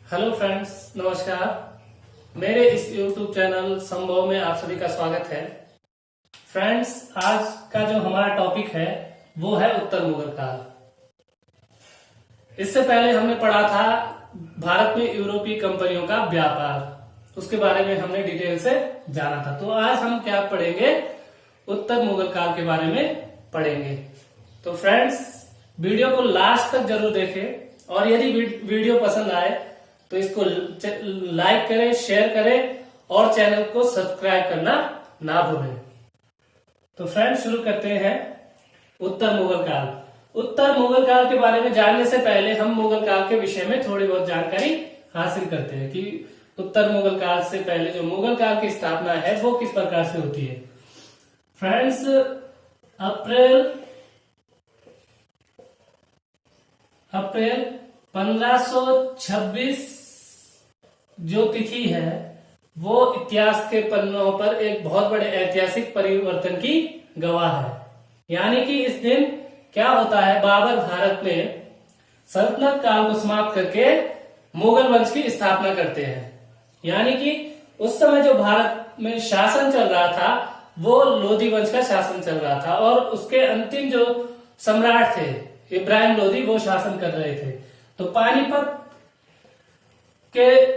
Hello friends, नमस्कार। मेरे इस YouTube चैनल संभव में आप सभी का स्वागत है। फ्रेंड्स, आज का जो हमारा टॉपिक है वो है उत्तर मुगल काल। इससे पहले हमने पढ़ा था भारत में यूरोपीय कंपनियों का व्यापार, उसके बारे में हमने डिटेल से जाना था। तो आज हम क्या पढ़ेंगे, उत्तर मुगल काल के बारे में पढ़ेंगे। तो फ्रेंड्स, वीडियो को लास्ट तक जरूर देखें और यदि वीडियो पसंद आए तो इसको लाइक करें, शेयर करें और चैनल को सब्सक्राइब करना ना भूलें। तो फ्रेंड्स, शुरू करते हैं उत्तर मुगल काल। उत्तर मुगल काल के बारे में जानने से पहले हम मुगल काल के विषय में थोड़ी बहुत जानकारी हासिल करते हैं कि उत्तर मुगल काल से पहले जो मुगल काल की स्थापना है वो किस प्रकार से होती है। फ्रेंड्स, अप्रैल 1526 जो तिथि है वो इतिहास के पन्नों पर एक बहुत बड़े ऐतिहासिक परिवर्तन की गवाह है। यानी कि इस दिन क्या होता है, बाबर भारत में सल्तनत काल को समाप्त करके मुगल वंश की स्थापना करते हैं। यानी कि उस समय जो भारत में शासन चल रहा था वो लोधी वंश का शासन चल रहा था और उसके अंतिम जो सम्राट थे इब्राहिम लोधी, वो शासन कर रहे थे। तो पानीपत के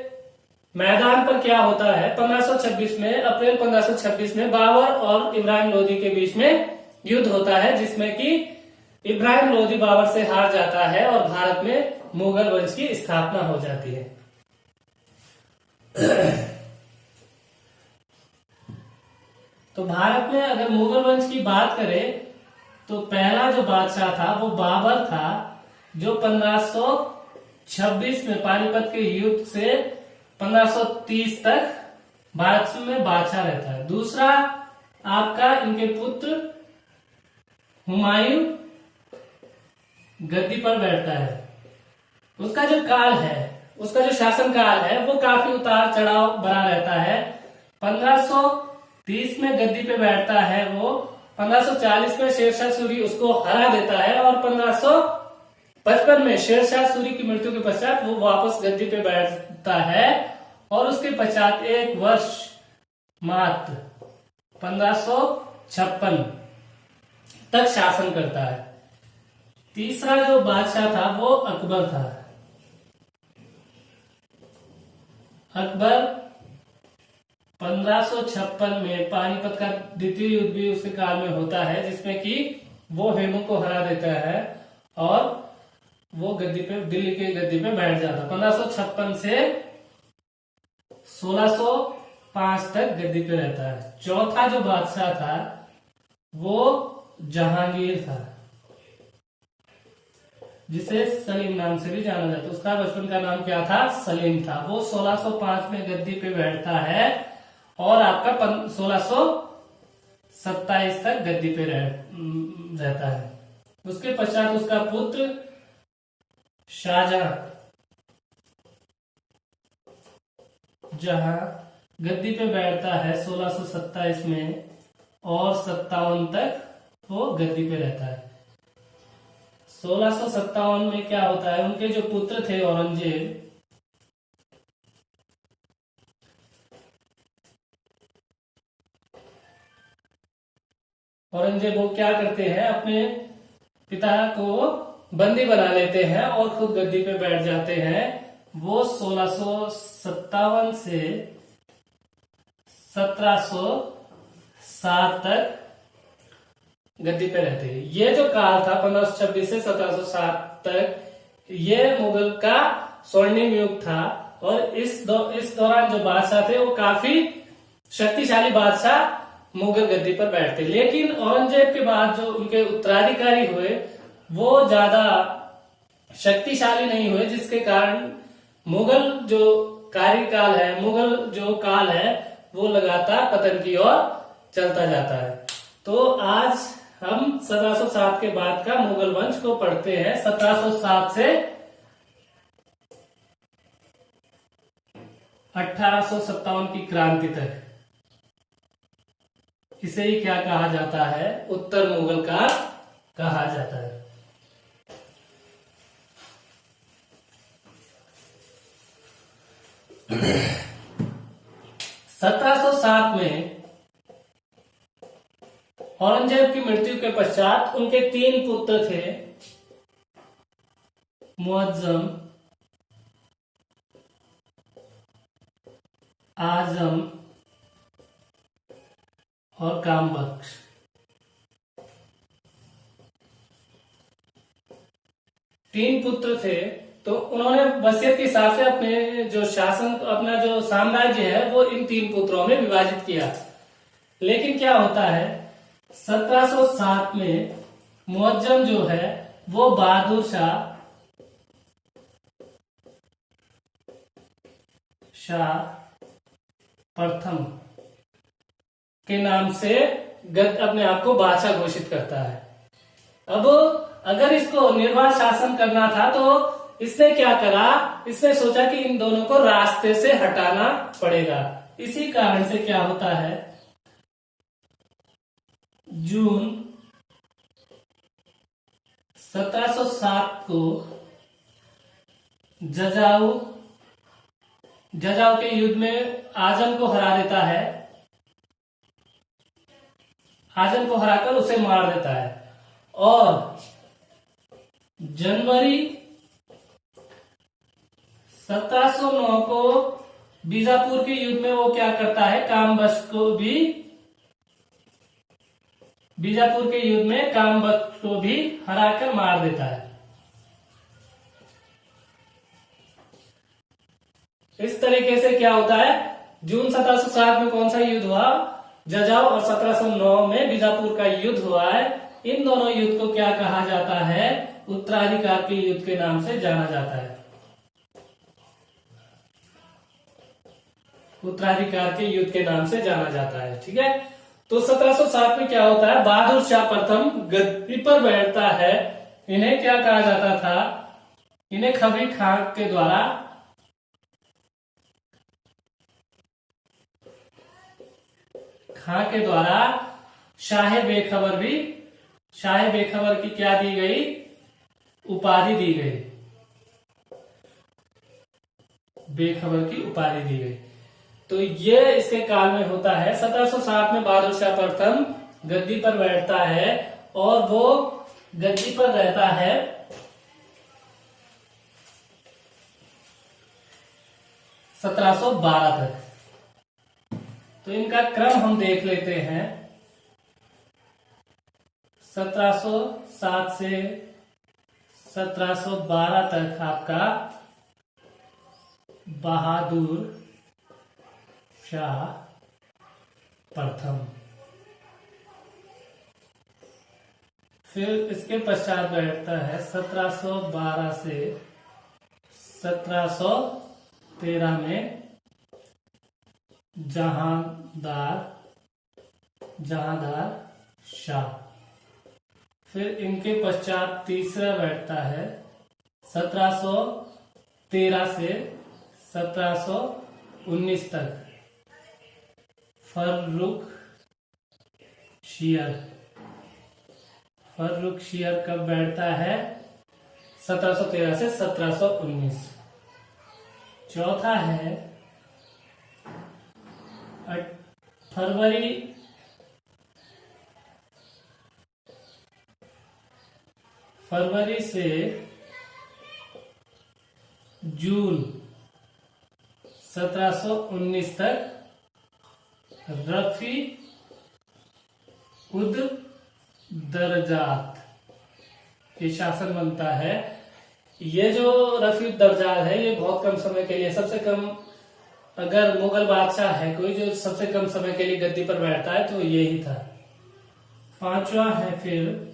मैदान पर क्या होता है, 1526 में, अप्रैल 1526 में बाबर और इब्राहिम लोधी के बीच में युद्ध होता है, जिसमें कि इब्राहिम लोधी बाबर से हार जाता है और भारत में मुगल वंश की स्थापना हो जाती है। तो भारत में अगर मुगल वंश की बात करें तो पहला जो बादशाह था वो बाबर था, जो 1526 में पानीपत के युद्ध से 1530 तक भारत में बादशाह रहता है। दूसरा आपका इनके पुत्र हुमायूं गद्दी पर बैठता है। उसका जो काल है, उसका जो शासन काल है वो काफी उतार चढ़ाव भरा रहता है। 1530 में गद्दी पे बैठता है वो, 1540 में शेरशाह सूरी उसको हरा देता है और 1555 में शेरशाह सूरी की मृत्यु के पश्चात वो वापस गद्दी पे बैठता है और उसके पश्चात एक वर्ष मात्र 1556 तक शासन करता है। तीसरा जो बादशाह था वो अकबर था। अकबर 1556 में पानीपत का द्वितीय युद्ध भी उसके काल में होता है, जिसमें कि वो हेमू को हरा देता है और वो गद्दी पे, दिल्ली की गद्दी पे बैठ जाता है। 1556 से 1605 तक गद्दी पे रहता है। चौथा जो बादशाह था वो जहांगीर था, जिसे सलीम नाम से भी जाना जाता है। उसका बचपन का नाम क्या था, सलीम था। वो 1605 में गद्दी पे बैठता है और आपका 1627 तक गद्दी पे रहता है। उसके पश्चात उसका पुत्र शाहजहां गद्दी पे बैठता है 1627 में और 57 तक वो गद्दी पे रहता है। 1657 में क्या होता है, उनके जो पुत्र थे औरंगजेब, वो क्या करते हैं, अपने पिता को बंदी बना लेते हैं और खुद गद्दी पे बैठ जाते हैं। वो 1657 से 1707 तक गद्दी पे रहते हैं। ये जो काल था 1526 से 1707 तक, ये मुगल का स्वर्णिम युग था और इस दौरान जो बादशाह थे वो काफी शक्तिशाली बादशाह मुगल गद्दी पर बैठते। लेकिन औरंगजेब के बाद जो उनके उत्तराधिकारी हुए वो ज्यादा शक्तिशाली नहीं हुए, जिसके कारण मुगल जो कार्यकाल है, मुगल जो काल है वो लगातार पतन की ओर चलता जाता है। तो आज हम 1707 के बाद का मुगल वंश को पढ़ते हैं, 1707 से 1857 की क्रांति तक। इसे ही क्या कहा जाता है, उत्तर मुगल काल कहा जाता है। में औरंगजेब की मृत्यु के पश्चात उनके 3 पुत्र थे, मुअज्जम, आजम और कामबख्श। 3 पुत्र थे, तो उन्होंने वसीयत के हिसाब से अपने जो शासन, अपना जो साम्राज्य है वो इन 3 पुत्रों में विभाजित किया। लेकिन क्या होता है, 1707 में मुअज्जम जो है वो बहादुर शाह प्रथम के नाम से अपने आप को बादशाह घोषित करता है। अब अगर इसको निर्वाह शासन करना था तो इसने क्या करा, इसने सोचा कि इन दोनों को रास्ते से हटाना पड़ेगा। इसी कारण से क्या होता है, जून 1707 को जजाऊ के युद्ध में आजम को हरा देता है, आजम को हराकर उसे मार देता है। और जनवरी 1709 को बीजापुर के युद्ध में वो क्या करता है, कामबख्श को भी, बीजापुर के युद्ध में कामबख्श को भी हराकर मार देता है। इस तरीके से क्या होता है, जून 1707 में कौन सा युद्ध हुआ, जजाऊ, और 1709 में बीजापुर का युद्ध हुआ है। इन दोनों युद्ध को क्या कहा जाता है, उत्तराधिकार के युद्ध के नाम से जाना जाता है। उत्तराधिकार के युद्ध के नाम से जाना जाता है। ठीक है, तो 1707 में क्या होता है, बहादुर शाह प्रथम गद्दी पर बैठता है। इन्हें क्या कहा जाता था, इन्हें खबरी खां के द्वारा शाह बेखबर की क्या दी गई, उपाधि दी गई, बेखबर की उपाधि दी गई। तो ये इसके काल में होता है। 1707 में बहादुर शाह प्रथम गद्दी पर बैठता है और वो गद्दी पर रहता है 1712 तक। तो इनका क्रम हम देख लेते हैं। 1707 से 1712 तक आपका बहादुर शाह प्रथम, फिर इसके पश्चात बैठता है 1712 से 1713 में जहांदार शाह। फिर इनके पश्चात तीसरा बैठता है 1713 से 1719 तक फर्रुख शियर कब बैठता है, 1713 से 1719। चौथा है फरवरी से जून 1719 तक रफी उद दर्जात ये शासन बनता है। ये जो रफी उद दर्जात है ये बहुत कम समय के लिए, सबसे कम अगर मुगल बादशाह है कोई जो सबसे कम समय के लिए गद्दी पर बैठता है तो यही था। पांचवा है फिर,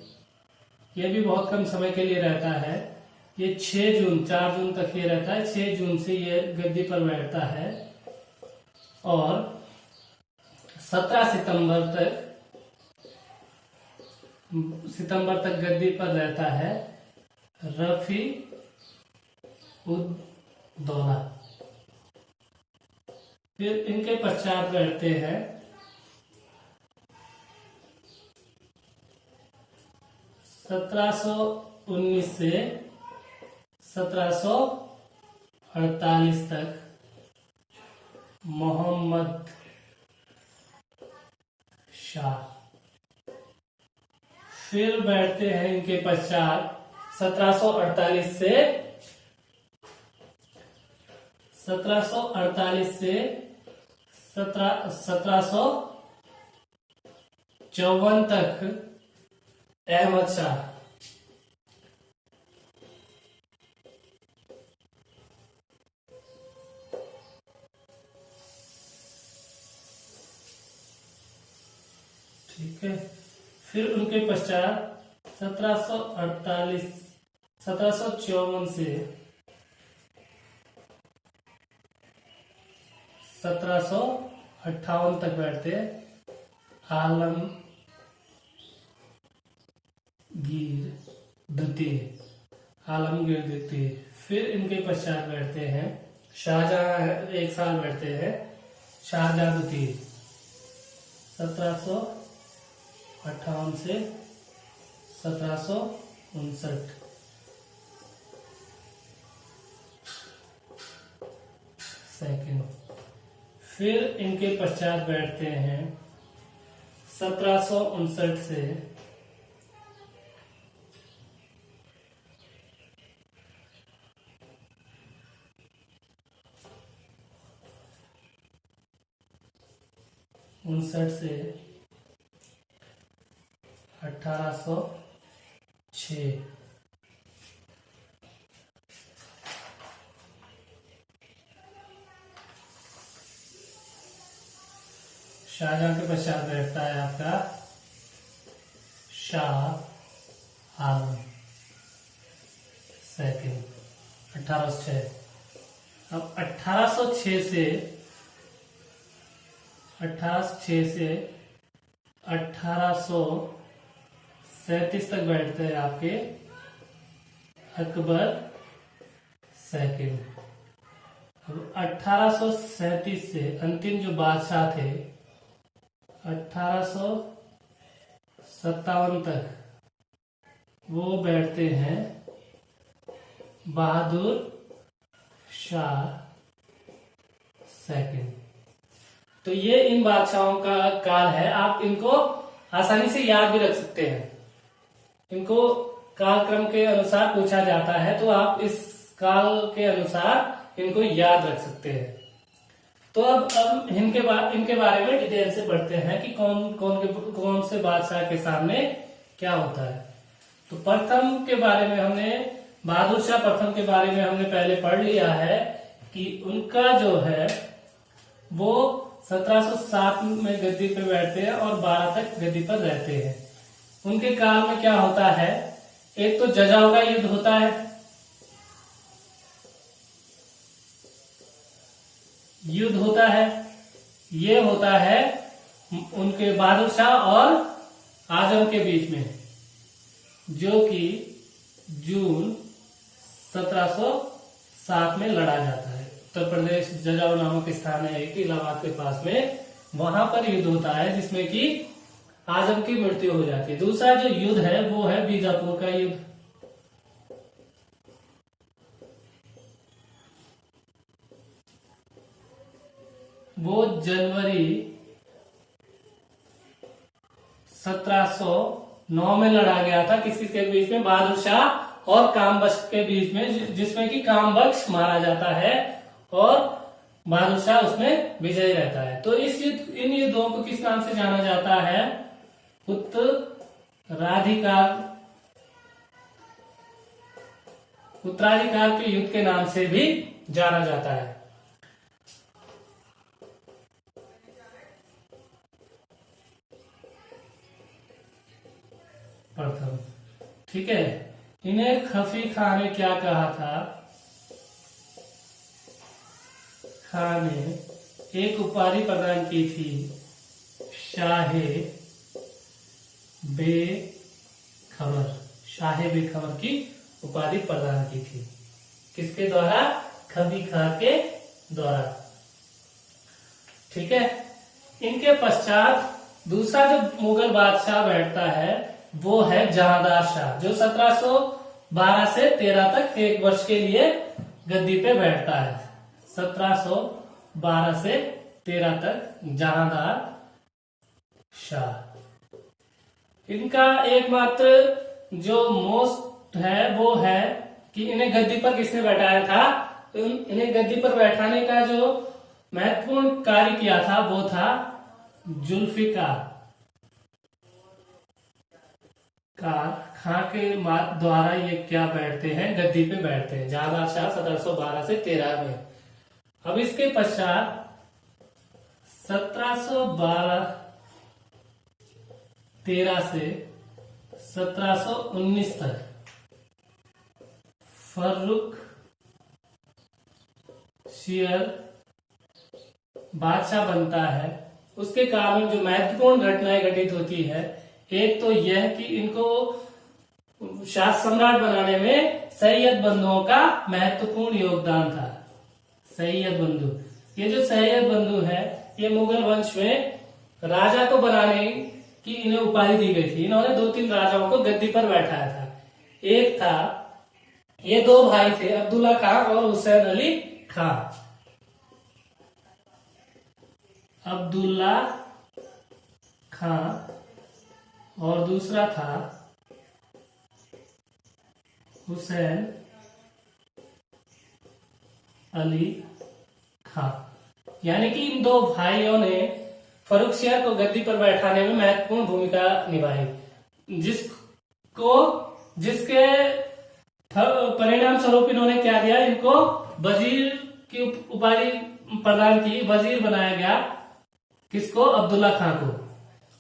ये भी बहुत कम समय के लिए रहता है, ये 4 जून तक ये रहता है। 6 जून से ये गद्दी पर बैठता है और 17 सितंबर तक गद्दी पर रहता है रफी उद दौला। फिर इनके पश्चात बैठते हैं 1719 से 1748 तक मोहम्मद शाह। फिर बैठते हैं इनके पश्चात 1748 से 1754 तक अहमद शाह। ठीक है। फिर उनके पश्चात 1754 से 1758 तक बैठते आलमगीर द्वितीय। फिर इनके पश्चात बैठते हैं शाहजहां, एक साल बैठते हैं शाहजहां द्वितीय 1758 से 1759। सेकंड। फिर इनके पश्चात बैठते हैं 1759 से 1806। शाहजहां के पश्चात बैठता है आपका शाह आलम सेकंड 1806। अब 1806 से 1837 तक बैठते हैं आपके अकबर सेकंड। अब 1837 से अंतिम जो बादशाह थे 1857 तक वो बैठते हैं बहादुर शाह सेकंड। तो ये इन बादशाहों का काल है। आप इनको आसानी से याद भी रख सकते हैं। इनको कालक्रम के अनुसार पूछा जाता है तो आप इस काल के अनुसार इनको याद रख सकते हैं। तो अब इनके बारे में डिटेल से पढ़ते हैं कि कौन से बादशाह के सामने क्या होता है। तो प्रथम के बारे में हमने बहादुर शाह प्रथम के बारे में हमने पहले पढ़ लिया है कि उनका जो है वो 1707 में गद्दी पे बैठते हैं और 12 तक गद्दी पर रहते हैं। उनके काल में क्या होता है, एक तो जजाओं का युद्ध होता है, ये होता है उनके बहादुर शाह और आजम के बीच में, जो कि जून 1707 में लड़ा जाता है। उत्तर प्रदेश जजाऊ नामक स्थान है एक इलाहाबाद के पास में, वहां पर युद्ध होता है जिसमें कि आजम की मृत्यु हो जाती है। दूसरा जो युद्ध है वो है बीजापुर का युद्ध। वो जनवरी 1709 में लड़ा गया था। किसके बीच में? बहादुर शाह और कामबख्श के बीच में, जिसमें कि कामबख्श मारा जाता है और बहादुर शाह उसमें विजयी रहता है। तो इन युद्धों को किस नाम से जाना जाता है? उत्तराधिकार के युद्ध के नाम से भी जाना जाता है। प्रथम, ठीक है। इन्हें खफी खां ने क्या कहा था? खां ने एक उपाधि प्रदान की थी, शाहे बेखबर। शाहे बेखबर की उपाधि प्रदान की थी। किसके द्वारा? खफी खां के द्वारा। ठीक है। इनके पश्चात दूसरा जो मुगल बादशाह बैठता है वो है जहांदार शाह, जो 1712 से 13 तक एक वर्ष के लिए गद्दी पे बैठता है। 1712 से 13 तक जहांदार शाह। इनका एकमात्र जो मोस्ट है वो है कि इन्हें गद्दी पर किसने बैठाया था। इन्हें गद्दी पर बैठाने का जो महत्वपूर्ण कार्य किया था वो था जुल्फिकार खां के द्वारा ये क्या बैठते हैं, गद्दी पे बैठते हैं, जहांगीर शाह 1712 से 13 में। अब इसके पश्चात 1712-13 से 1719 तक फर्रुखशियर बादशाह बनता है। उसके काल में जो महत्वपूर्ण घटनाएं घटित होती है, एक तो यह कि इनको शाह सम्राट बनाने में सैयद बंधुओं का महत्वपूर्ण योगदान था। सैयद बंधु, ये जो सैयद बंधु है ये मुगल वंश में राजा को बनाने की इन्हें उपाधि दी गई थी। इन्होंने 2-3 राजाओं को गद्दी पर बैठाया था। एक था, ये 2 भाई थे, अब्दुल्ला खां और हुसैन अली खां। अब्दुल्ला खां और दूसरा था हुसैन अली खां। यानी कि इन 2 भाइयों ने फर्रुखशियर को गद्दी पर बैठाने में महत्वपूर्ण भूमिका निभाई, जिसके परिणाम स्वरूप इन्होंने क्या दिया, इनको वजीर की उपाधि प्रदान की, वजीर बनाया गया। किसको? अब्दुल्ला खां को।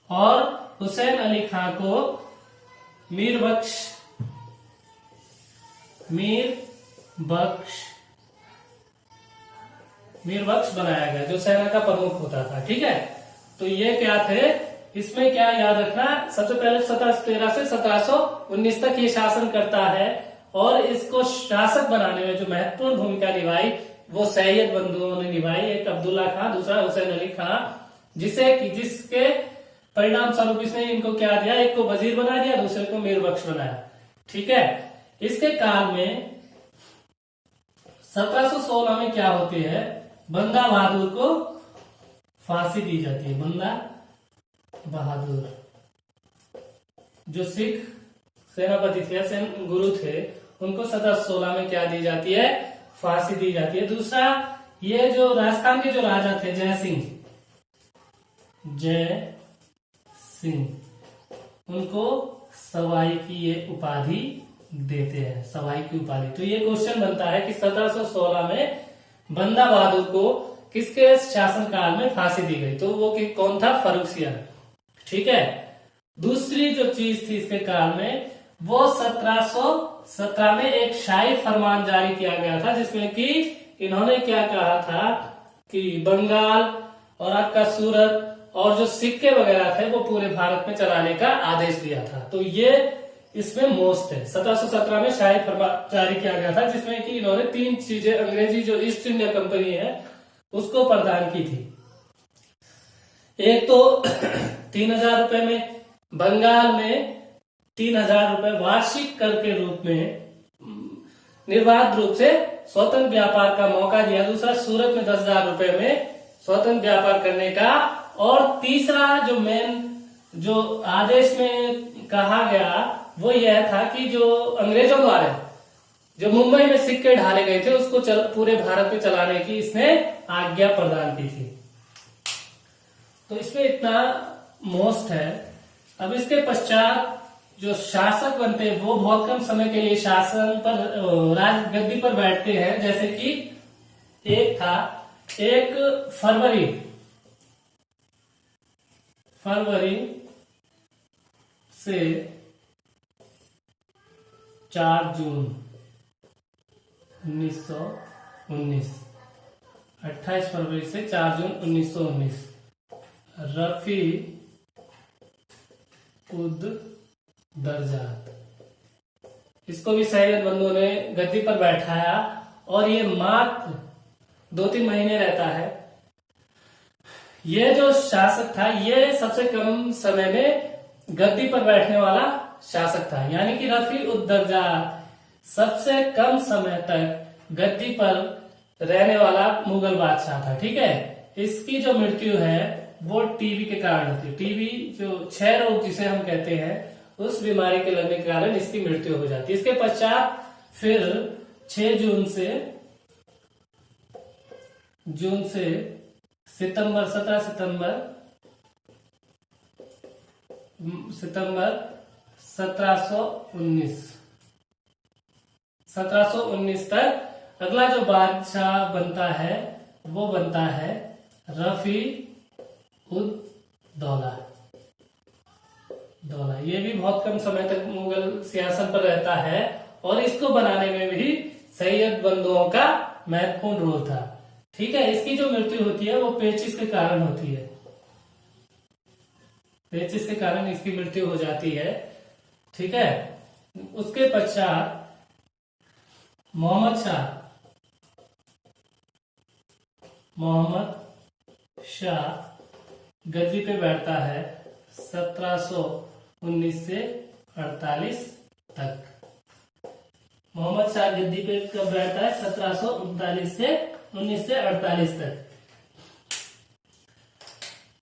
और हुसैन अली खां को मीर बख्श बनाया गया, जो सेना का प्रमुख होता था। ठीक है, तो ये क्या थे, इसमें क्या याद रखना, सबसे पहले 1713 से 1719 तक ये शासन करता है और इसको शासक बनाने में जो महत्वपूर्ण भूमिका निभाई वो सैयद बंधुओं ने निभाई। एक अब्दुल्ला खां, दूसरा हुसैन अली खां, जिसके परिणाम स्वरूप इसने इनको क्या दिया, एक को वजीर बना दिया, दूसरे को मीर बख्श बनाया। ठीक है, इसके काल में 1716 में क्या होती है, बंदा बहादुर को फांसी दी जाती है। बंदा बहादुर जो सिख सेनापति थे, गुरु थे, उनको 1716 में क्या दी जाती है, फांसी दी जाती है। दूसरा, ये जो राजस्थान के जो राजा थे जय सिंह, उनको सवाई की ये उपाधि देते हैं, सवाई की उपाधि। तो ये क्वेश्चन बनता है कि 1716 में बंदा बहादुर को किसके शासनकाल में फांसी दी गई, तो वो कौन था, फर्रुखशियर। ठीक है, दूसरी जो चीज थी इसके काल में, वो 1717 में एक शाही फरमान जारी किया गया था, जिसमें कि इन्होंने क्या कहा था कि बंगाल और आपका सूरत और जो सिक्के वगैरह थे वो पूरे भारत में चलाने का आदेश दिया था। तो ये इसमें मोस्ट है। 1717 में शाही फरमान जारी किया गया था, जिसमें कि इन्होंने 3 चीजें अंग्रेजी जो ईस्ट इंडिया कंपनी है उसको प्रदान की थी। एक तो 3000 रुपए में, बंगाल में 3000 रुपए वार्षिक कर के रूप में निर्बाध रूप से स्वतंत्र व्यापार का मौका दिया। दूसरा, सूरत में 10,000 रुपए में स्वतंत्र व्यापार करने का। और तीसरा जो आदेश में कहा गया वो यह था कि जो अंग्रेजों द्वारा जो मुंबई में सिक्के ढाले गए थे उसको पूरे भारत में चलाने की इसने आज्ञा प्रदान की थी। तो इसमें इतना मोस्ट है। अब इसके पश्चात जो शासक बनते हैं वो बहुत कम समय के लिए शासन पर गद्दी पर बैठते हैं। जैसे कि एक था, 1 फरवरी से 4 जून 1919, 28 फरवरी से 4 जून 1919 रफी उद दरजात, इसको भी सैयद बंधुओं ने गद्दी पर बैठाया और ये मात्र 2-3 महीने रहता है। ये जो शासक था ये सबसे कम समय में गद्दी पर बैठने वाला शासक था, यानी कि रफी उद दरजात सबसे कम समय तक गद्दी पर रहने वाला मुगल बादशाह था। ठीक है, इसकी जो मृत्यु है वो टीबी के कारण होती है। टीबी जो क्षय रोग जिसे हम कहते हैं, उस बीमारी के लगने के कारण इसकी मृत्यु हो जाती है। इसके पश्चात फिर 6 जून से सितंबर 17 सितंबर 1719 तक अगला जो बादशाह बनता है वो बनता है रफी उद दौला। ये भी बहुत कम समय तक मुगल सिंहासन पर रहता है और इसको बनाने में भी सैयद बंधुओं का महत्वपूर्ण रोल था। ठीक है, इसकी जो मृत्यु होती है वो पेचिश के कारण होती है। पेचिश के कारण इसकी मृत्यु हो जाती है। ठीक है, उसके पश्चात मोहम्मद शाह गद्दी पे बैठता है 1719 से 48 तक। मोहम्मद शाह गद्दी पे कब बैठता है? 1739 से 1948 तक।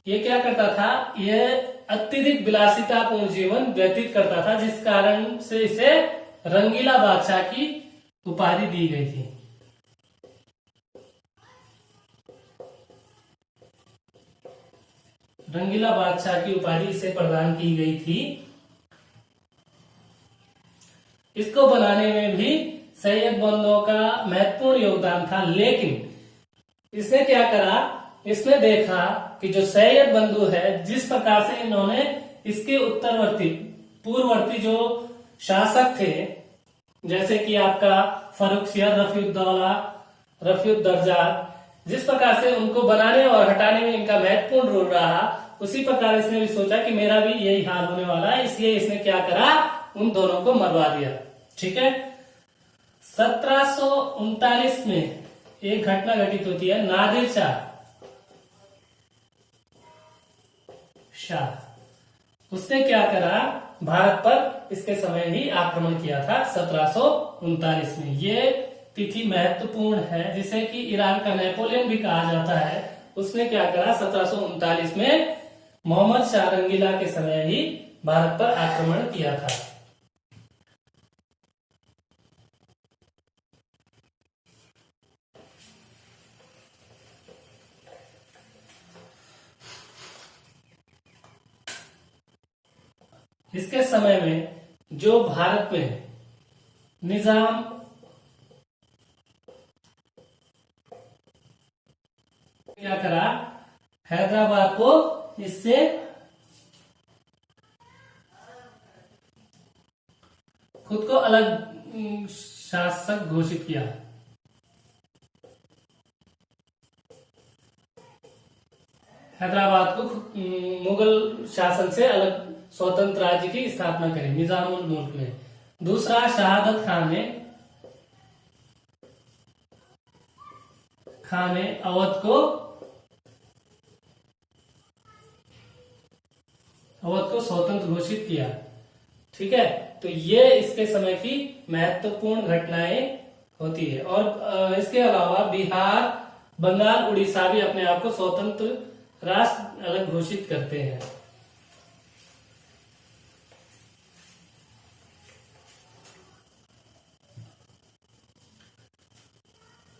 ये क्या करता था? ये अत्यधिक विलासितापूर्ण जीवन व्यतीत करता था, जिस कारण से इसे रंगीला बादशाह की उपाधि दी गई थी। रंगीला बादशाह की उपाधि इसे प्रदान की गई थी। इसको बनाने में भी सैयद बंधुओं का महत्वपूर्ण योगदान था, लेकिन इसने क्या करा? इसने देखा कि जो सैयद बंधु है, जिस प्रकार से इन्होंने इसके उत्तरवर्ती पूर्ववर्ती जो शासक थे, जैसे कि आपका फर्रुखसियर, रफीउद्दर्जा, जिस प्रकार से उनको बनाने और हटाने में इनका महत्वपूर्ण रोल रहा, उसी प्रकार इसने भी सोचा कि मेरा भी यही हाल होने वाला है, इसलिए इसने क्या करा? उन दोनों को मरवा दिया। ठीक है, 1739 में एक घटना घटित होती है। नादिर शाह उसने क्या करा? भारत पर इसके समय ही आक्रमण किया था 1739 में। ये तिथि महत्वपूर्ण है, जिसे कि ईरान का नेपोलियन भी कहा जाता है। उसने क्या करा? 1739 में मोहम्मद शाह रंगीला के समय ही भारत पर आक्रमण किया था। इसके समय में जो भारत में निजाम क्या करा? हैदराबाद को इससे खुद को अलग शासक घोषित किया। हैदराबाद को मुगल शासन से अलग स्वतंत्र राज्य की स्थापना करी निजामुल मुल्क में। दूसरा, शहादत खान ने अवध को स्वतंत्र घोषित किया। ठीक है, तो ये इसके समय की महत्वपूर्ण घटनाएं होती है। और इसके अलावा बिहार, बंगाल, उड़ीसा भी अपने आप को स्वतंत्र राष्ट्र अलग घोषित करते हैं।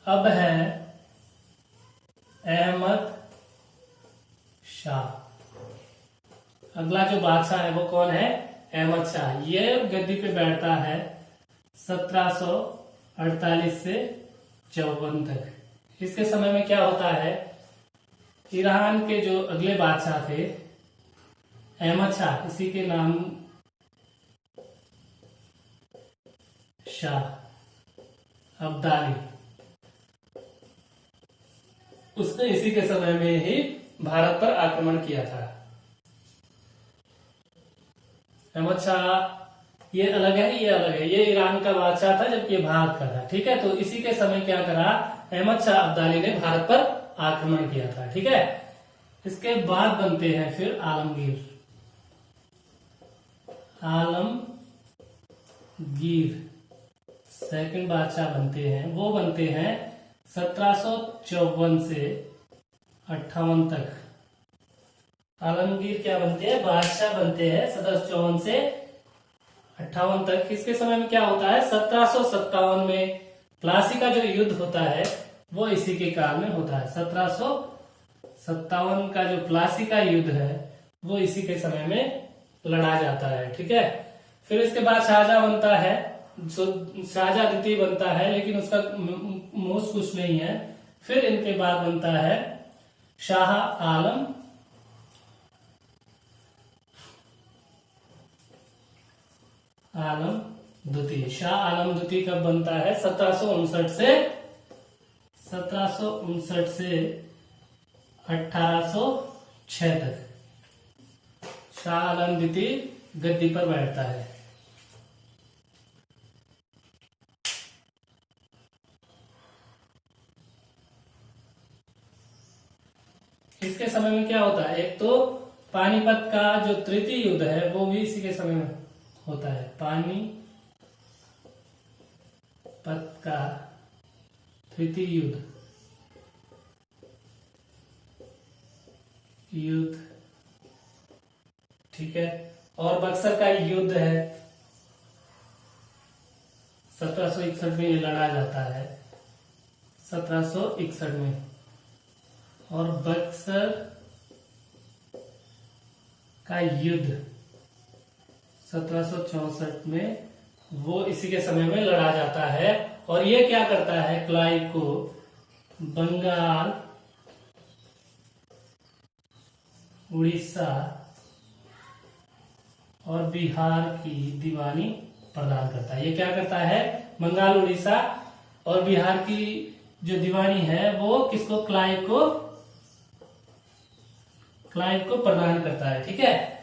अब है अहमद शाह। अगला जो बादशाह है वो कौन है? अहमद शाह। ये गद्दी पे बैठता है 1748 से 54 तक। इसके समय में क्या होता है? ईरान के जो अगले बादशाह थे अहमद शाह, इसी के नाम शाह अब्दाली, उसने इसी के समय में ही भारत पर आक्रमण किया था। अहमद शाह ये अलग है, ये अलग है। ये ईरान का बादशाह था जबकि ये भारत का था। ठीक है, तो इसी के समय क्या करा? अहमद शाह अब्दाली ने भारत पर आक्रमण किया था। ठीक है, इसके बाद बनते हैं फिर आलमगीर सेकंड बादशाह बनते हैं। वो बनते हैं 1754 से 58 तक। आलमगीर क्या बनते हैं, बादशाह बनते हैं 1754 से 58 तक। इसके समय में क्या होता है, 1757 में प्लासी का जो युद्ध होता है वो इसी के काल में होता है। 1757 का जो प्लासी का युद्ध है वो इसी के समय में लड़ा जाता है। ठीक है, फिर इसके बाद शाहजहां बनता है, शाहजहां द्वितीय बनता है, लेकिन उसका मोस्ट कुछ नहीं है। फिर इनके बाद बनता है शाह आलम द्वितीय। शाह आलम द्वितीय कब बनता है, 1759 से 1806 तक शाह आलम द्वितीय गद्दी पर बैठता है। इसके समय में क्या होता है, एक तो पानीपत का जो तृतीय युद्ध है वो भी इसी के समय में होता है। पानीपत का तृतीय युद्ध, ठीक है। और बक्सर का युद्ध है 1761 में, ये लड़ा जाता है 1761 में। और बक्सर का युद्ध 1764 में वो इसी के समय में लड़ा जाता है। और ये क्या करता है, क्लाइव को बंगाल, उड़ीसा और बिहार की दीवानी प्रदान करता है। ये क्या करता है, बंगाल, उड़ीसा और बिहार की जो दीवानी है वो किसको, क्लाइव को प्रदान करता है। ठीक है,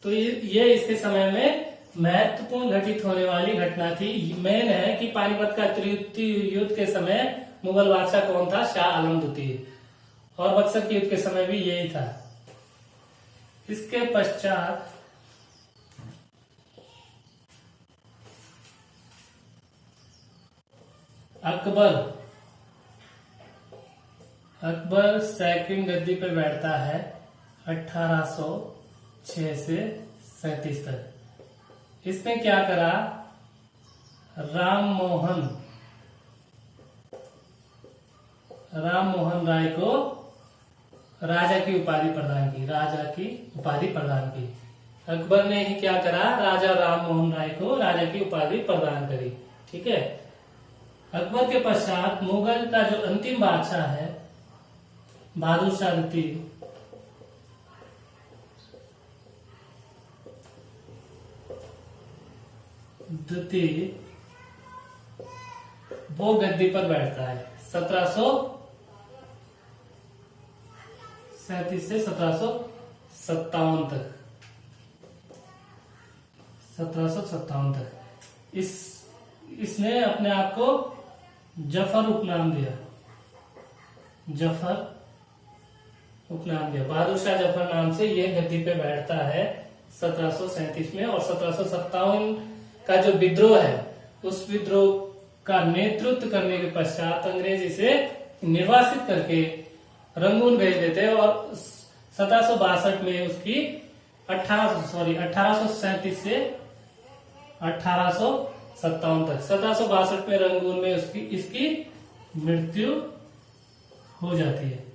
तो ये इसके समय में महत्वपूर्ण घटित होने वाली घटना थी। मेन है कि पानीपत का तृतीय युद्ध के समय मुगल बादशाह कौन था, शाह आलम द्वितीय। और बक्सर के युद्ध के समय भी यही था। इसके पश्चात अकबर सेकंड गद्दी पर बैठता है 1806 से 37 तक। इसने क्या करा, राम मोहन राय को राजा की उपाधि प्रदान की। अकबर ने ही क्या करा, राजा राम मोहन राय को राजा की उपाधि प्रदान करी। ठीक है, अकबर के पश्चात मुगल का जो अंतिम बादशाह है बहादुर शाह द्वितीय, वो गद्दी पर बैठता है 1737 से 1757 तक। 1757 तक इसने अपने आप को जफर उपनाम दिया। बहादुर शाह जफर नाम से ये गद्दी पे बैठता है 1737 में। और 1757 का जो विद्रोह है, उस विद्रोह का नेतृत्व करने के पश्चात अंग्रेज इसे निर्वासित करके रंगून भेज देते हैं। और 1762 में उसकी 1837 से 1857 तक 1762 में रंगून में इसकी मृत्यु हो जाती है।